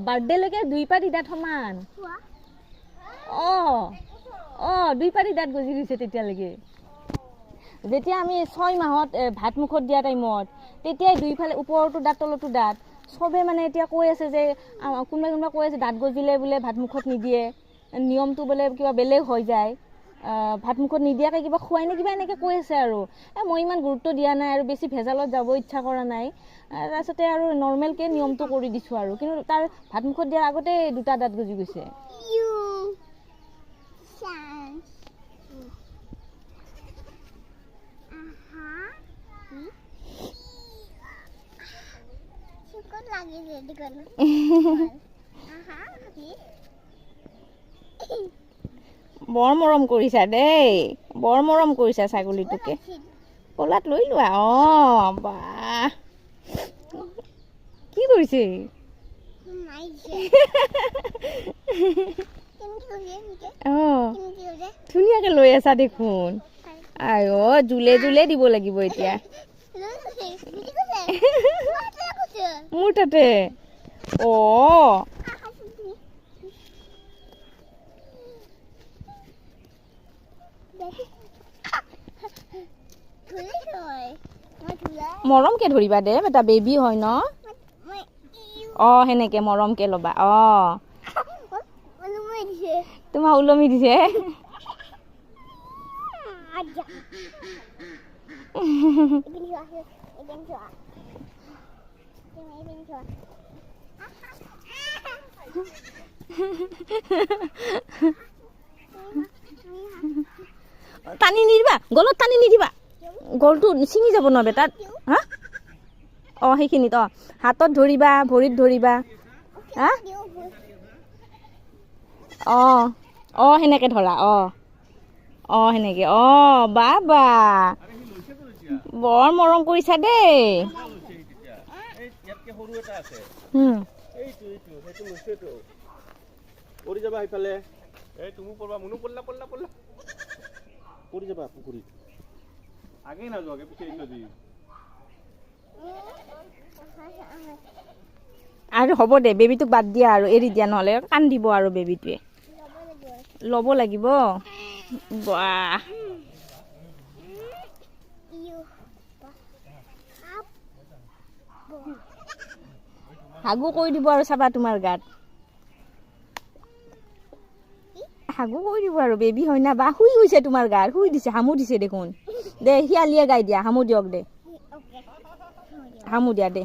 birthday লৈকে 2 পাৰি দাঁত সমান দুই পাৰি দাঁত গজি গৈছে তেতিয়ালৈকে যেতিয়া আমি 6 মাহত ভাত মুখত দিয়া টাইমত তেতিয়াই দুইফালে ওপৰতো দাঁত তলতো দাঁত সবে মানে এতিয়া কৈ আছে যে কোনোবা কৈ আছে দাঁত গজিলে বোলে ভাত মুখত নিদিয়ে নিয়মটো বোলে কিবা বেলেগ হৈ যায় ভাত মুখত নিদিয়াকৈ কিবা খুৱাই নে কিবা এনেকৈ কৈ আছে আৰু মই ইমান গুৰুত্ব দিয়া নাই আৰু বেছি ভেজালত যাব ইচ্ছা কৰা নাই তাৰপিছতে আৰু নৰ্মেলকৈ নিয়মটো কৰি দিছোঁ আৰু কিন্তু তাৰ ভাত মুখত দিয়াৰ আগতে 2টা দাঁত গজি গৈছে বৰ মৰম কৰিছা দেই বৰ মৰম কৰিছা ছাগলীটোকে পলাত লৈ লোৱা বাহ কি কৰিছে ধুনীয়াকে লৈ আছা দেখোন জুলে জুলে দিব লাগিব এতিয়া মোৰ তাতে মৰমকে ধৰিবা দে এটা বেবী হয় ন সেনেকে মৰমকে ল'বা তোমাক ওলমি দিছে টানি নিদিবা গলত টানি নিদিবা গলটো ছিঙি যাব ন বেটাত হা সেইখিনিত হাতত ধৰিবা ভৰিত ধৰিবা হা সেনেকে ধৰা সেনেকে বাবা বৰ মৰম কৰিছা দেই আৰু হ'ব দে বেবীটোক বাদ দিয়া আৰু এৰি দিয়া নহ'লে কান্দিব আৰু বেবীটোৱে ল'ব লাগিব বাহ হাগু কৈ দিব আৰু চাবা তোমাৰ গাত হাগু কৈ দিব আৰু বেবী হয় না বা শুই গৈছে তোমাৰ গাত শুই দিছে হামু দিছে দেখোন দে শিয়ালিয়ে গাই দিয়া হামু দিয়ক দে হামু দিয়া দে